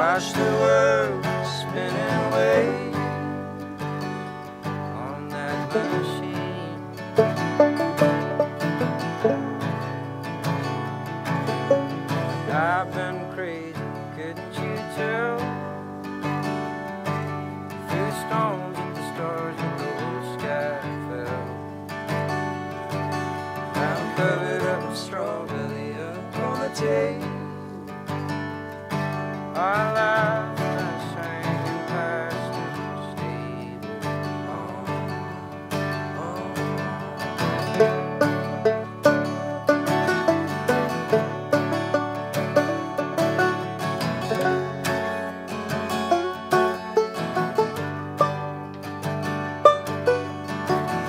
watch the world spinning away on that machine. I've been crazy, couldn't you tell? Through storms and the stars and the whole sky fell. I'm covered up with straw belly up on the table.